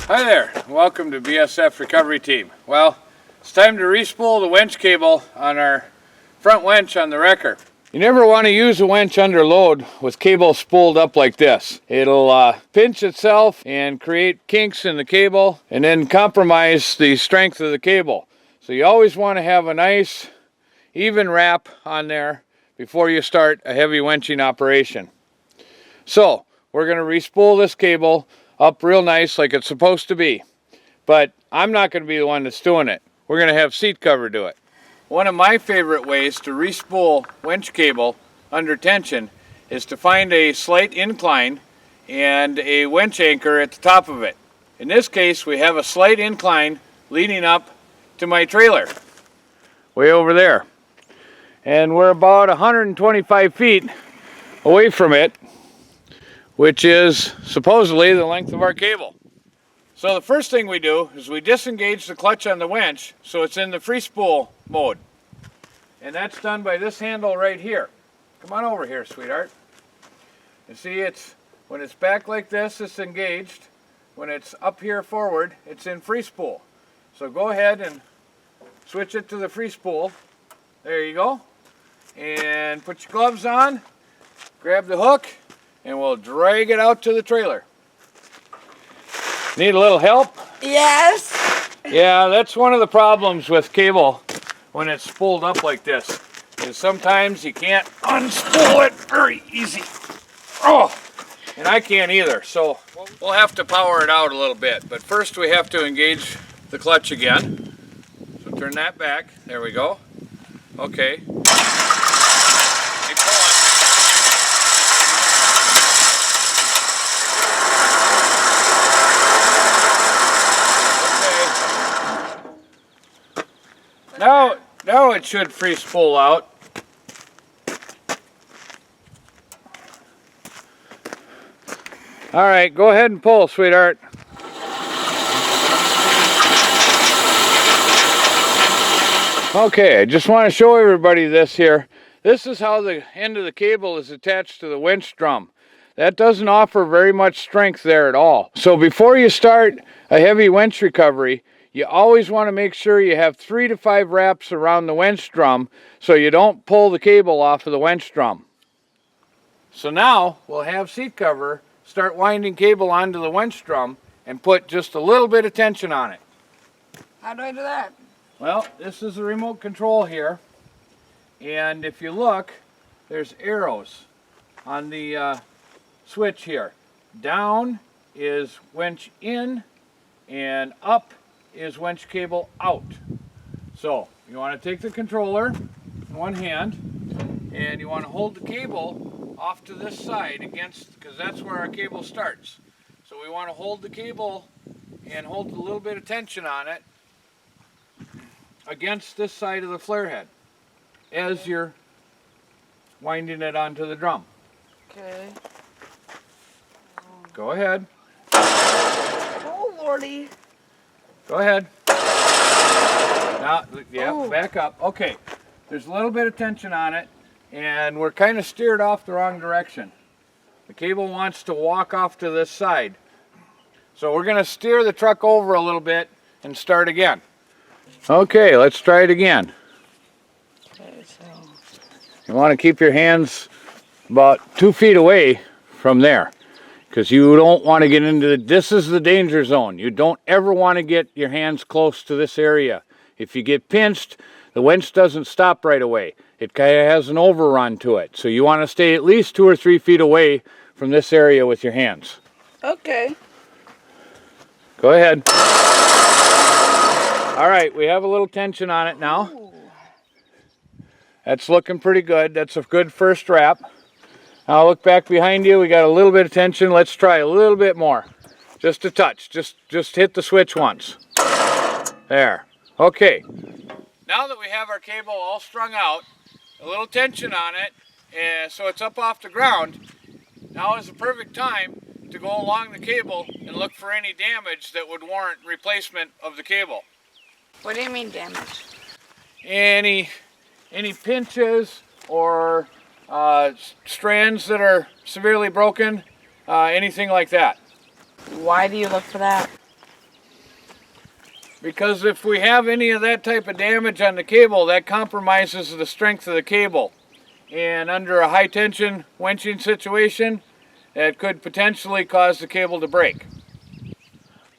Hi there, welcome to BSF Recovery Team. Well, it's time to re-spool the winch cable on our front winch on the wrecker. You never want to use a winch under load with cable spooled up like this. It'll pinch itself and create kinks in the cable and then compromise the strength of the cable. So you always want to have a nice even wrap on there before you start a heavy winching operation. So we're going to re-spool this cable up real nice like it's supposed to be. But I'm not going to be the one that's doing it. We're going to have seat cover do it. One of my favorite ways to re-spool winch cable under tension is to find a slight incline and a winch anchor at the top of it. In this case, we have a slight incline leading up to my trailer, way over there. And we're about 125 feet away from it, which is supposedly the length of our cable. So the first thing we do is we disengage the clutch on the winch so it's in the free spool mode. And that's done by this handle right here. Come on over here, sweetheart. You see, when it's back like this, it's engaged. When it's up here forward, it's in free spool. So go ahead and switch it to the free spool. There you go. And put your gloves on, grab the hook, and we'll drag it out to the trailer. Need a little help? Yes. Yeah, that's one of the problems with cable when it's spooled up like this, is sometimes you can't unspool it very easy. Oh, and I can't either, so we'll have to power it out a little bit. But first we have to engage the clutch again. So turn that back. There we go. Okay. Keep pulling. Now it should free spool out. All right, go ahead and pull, sweetheart. Okay, I just want to show everybody this here. This is how the end of the cable is attached to the winch drum. That doesn't offer very much strength there at all. So before you start a heavy winch recovery, you always want to make sure you have 3 to 5 wraps around the winch drum so you don't pull the cable off of the winch drum. So now we'll have seat cover start winding cable onto the winch drum and put just a little bit of tension on it. How do I do that? Well, this is the remote control here, and if you look, there's arrows on the switch here. Down is winch in and up is winch cable out. So you want to take the controller in one hand and you want to hold the cable off to this side against, because that's where our cable starts. So we want to hold the cable and hold a little bit of tension on it against this side of the flare head as you're winding it onto the drum. Okay. Go ahead. Oh lordy. Go ahead. Now, yeah, Oh. Back up. Okay, there's a little bit of tension on it, and we're kind of steered off the wrong direction. The cable wants to walk off to this side. So we're going to steer the truck over a little bit and start again. Okay, let's try it again. Okay, so. You want to keep your hands about 2 feet away from there, because you don't want to get into this is the danger zone. You don't ever want to get your hands close to this area. If you get pinched, the winch doesn't stop right away. It kind of has an overrun to it. So you want to stay at least 2 or 3 feet away from this area with your hands. Okay. Go ahead. All right, we have a little tension on it now. Ooh. That's looking pretty good. That's a good first wrap. Now look back behind you. We got a little bit of tension. Let's try a little bit more. Just a touch. Just hit the switch once. There. Okay. Now that we have our cable all strung out, a little tension on it, and so it's up off the ground, now is the perfect time to go along the cable and look for any damage that would warrant replacement of the cable. What do you mean damage? Any pinches or strands that are severely broken, anything like that. Why do you look for that? Because if we have any of that type of damage on the cable, that compromises the strength of the cable. And under a high tension winching situation, it could potentially cause the cable to break.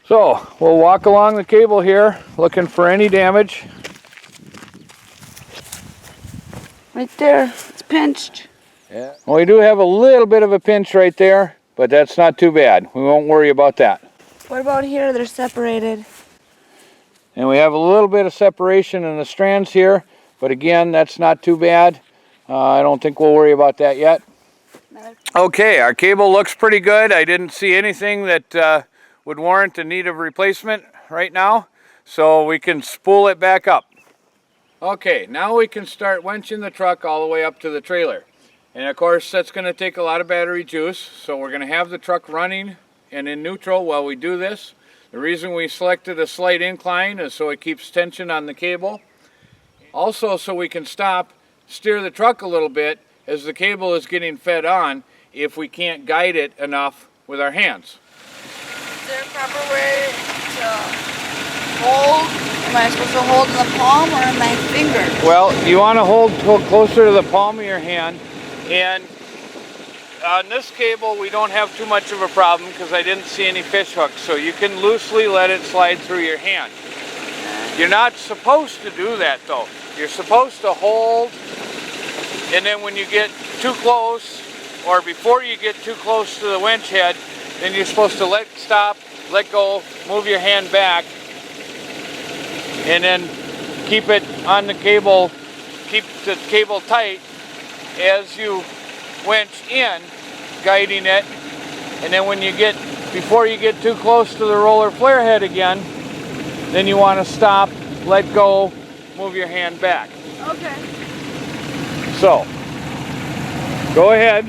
So we'll walk along the cable here, looking for any damage. Right there, it's pinched. Yeah. Well, we do have a little bit of a pinch right there, but that's not too bad. We won't worry about that. What about here? They're separated. And we have a little bit of separation in the strands here, but again, that's not too bad. I don't think we'll worry about that yet. Okay, our cable looks pretty good. I didn't see anything that would warrant the need of replacement right now, so we can spool it back up. Okay, now we can start winching the truck all the way up to the trailer. And of course, that's going to take a lot of battery juice, so we're going to have the truck running and in neutral while we do this. The reason we selected a slight incline is so it keeps tension on the cable. Also, so we can stop, steer the truck a little bit as the cable is getting fed on if we can't guide it enough with our hands. Is there a proper way to hold? Am I supposed to hold in the palm or in my finger? Well, you want to hold closer to the palm of your hand. And on this cable, we don't have too much of a problem because I didn't see any fish hooks, so you can loosely let it slide through your hand. You're not supposed to do that though. You're supposed to hold, and then when you get too close, or before you get too close to the winch head, then you're supposed to stop, let go, move your hand back, and then keep it on the cable, keep the cable tight as you winch in, guiding it, and then before you get too close to the roller flare head again, then you want to stop, let go, move your hand back. Okay. So, go ahead.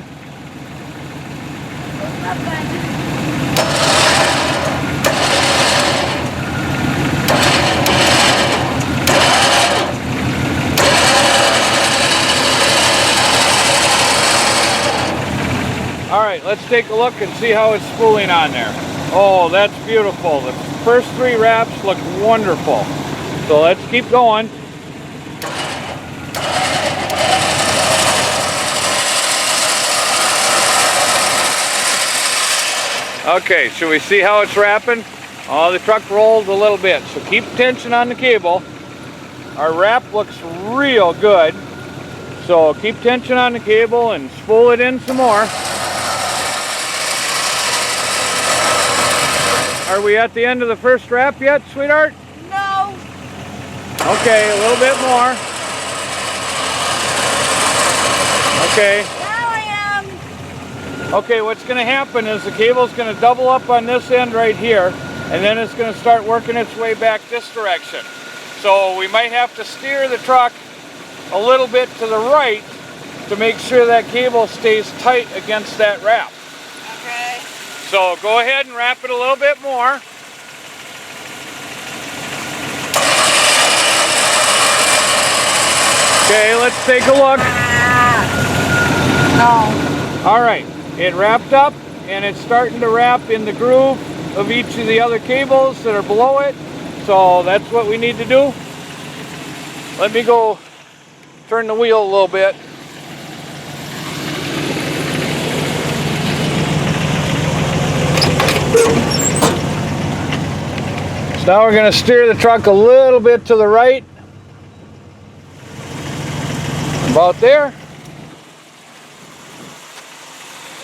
All right, let's take a look and see how it's spooling on there. Oh, that's beautiful. The first 3 wraps look wonderful. So let's keep going. Okay, should we see how it's wrapping? Oh, the truck rolled a little bit, so keep tension on the cable. Our wrap looks real good, so keep tension on the cable and spool it in some more. Are we at the end of the first wrap yet, sweetheart? No. Okay, a little bit more. Okay. Now I am. Okay, what's going to happen is the cable's going to double up on this end right here, and then it's going to start working its way back this direction. So we might have to steer the truck a little bit to the right to make sure that cable stays tight against that wrap. Okay. So go ahead and wrap it a little bit more. Okay, let's take a look. No. All right, it wrapped up and it's starting to wrap in the groove of each of the other cables that are below it. So that's what we need to do. Let me go turn the wheel a little bit. So now we're going to steer the truck a little bit to the right. About there.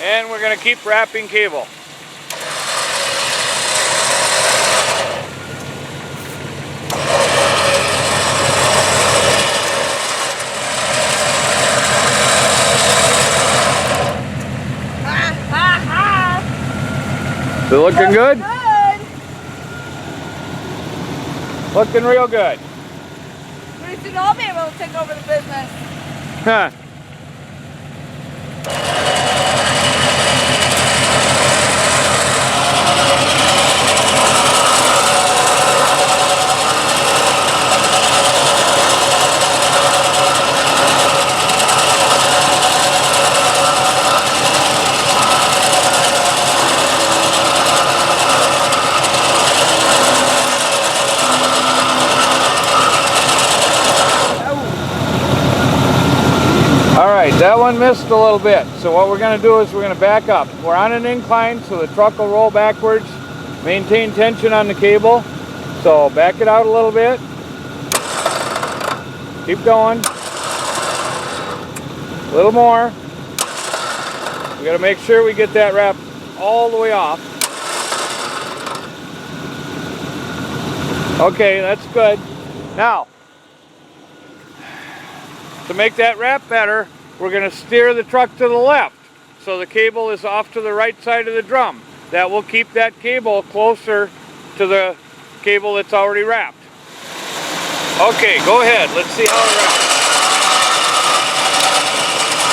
And we're going to keep wrapping cable. Is it looking good? Looking real good. Pretty soon I'll be able to take over the business. Huh. that one missed a little bit. So what we're going to do is we're going to back up. We're on an incline, so the truck will roll backwards. Maintain tension on the cable. So back it out a little bit. Keep going. A little more. We got to make sure we get that wrap all the way off. Okay, that's good. Now, to make that wrap better, we're going to steer the truck to the left so the cable is off to the right side of the drum. That will keep that cable closer to the cable that's already wrapped. Okay, go ahead. Let's see how it wraps.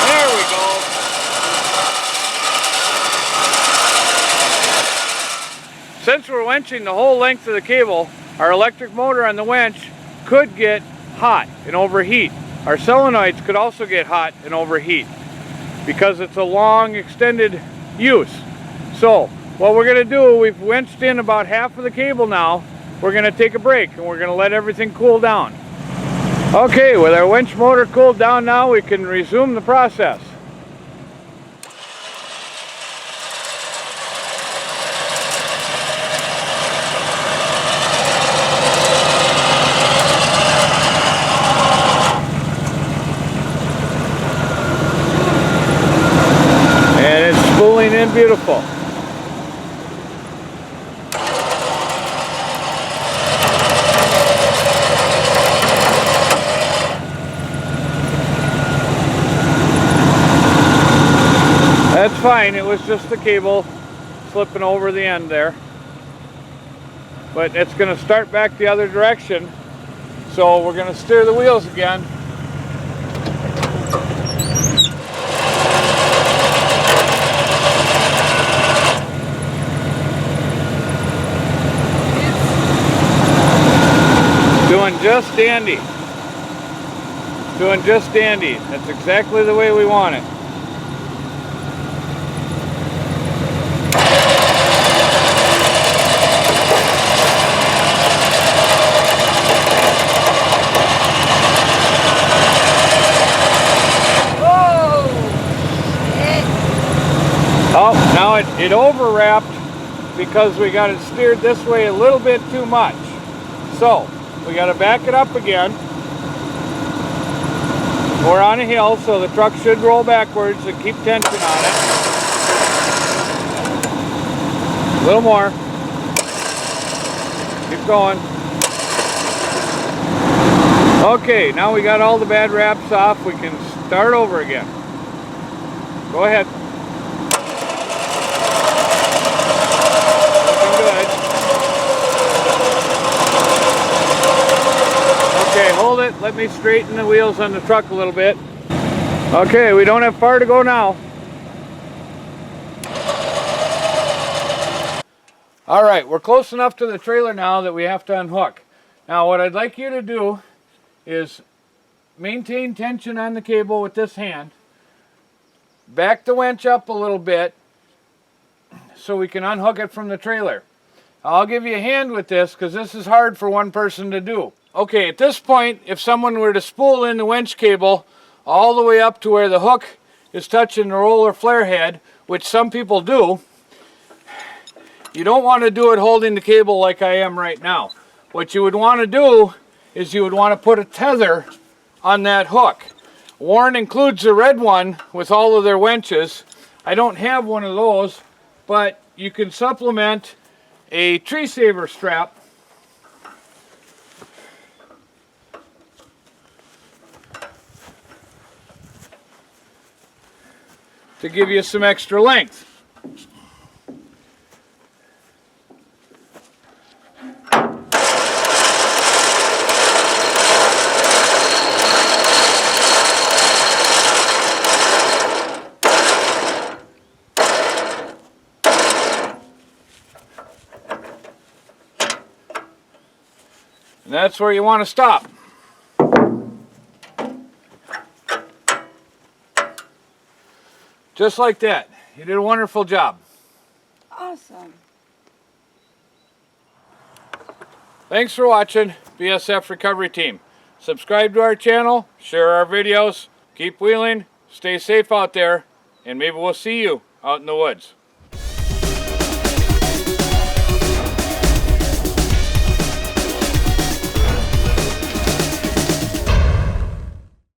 There we go. Since we're winching the whole length of the cable, our electric motor on the winch could get hot and overheat. Our solenoids could also get hot and overheat because it's a long extended use. So what we're going to do, we've winched in about half of the cable now. We're going to take a break and we're going to let everything cool down. Okay, with our winch motor cooled down now, we can resume the process. And it's spooling in beautiful. That's fine, it was just the cable slipping over the end there. But it's going to start back the other direction, so we're going to steer the wheels again. Doing just dandy. Doing just dandy. That's exactly the way we want it. Oh, now it over-wrapped because we got it steered this way a little bit too much. So, we got to back it up again. We're on a hill, so the truck should roll backwards and keep tension on it. A little more. Keep going. Okay, now we got all the bad wraps off. We can start over again. Go ahead. Okay, hold it. Let me straighten the wheels on the truck a little bit. Okay, we don't have far to go now. All right, we're close enough to the trailer now that we have to unhook. Now, what I'd like you to do is maintain tension on the cable with this hand. Back the winch up a little bit so we can unhook it from the trailer. I'll give you a hand with this because this is hard for one person to do. Okay, at this point, if someone were to spool in the winch cable all the way up to where the hook is touching the roller flare head, which some people do, you don't want to do it holding the cable like I am right now. What you would want to do is you would want to put a tether on that hook. Warren includes the red one with all of their winches. I don't have one of those, but you can supplement a tree saver strap to give you some extra length. And that's where you want to stop. Just like that. You did a wonderful job. Awesome. Thanks for watching, BSF Recovery Team. Subscribe to our channel, share our videos, keep wheeling, stay safe out there, and maybe we'll see you out in the woods.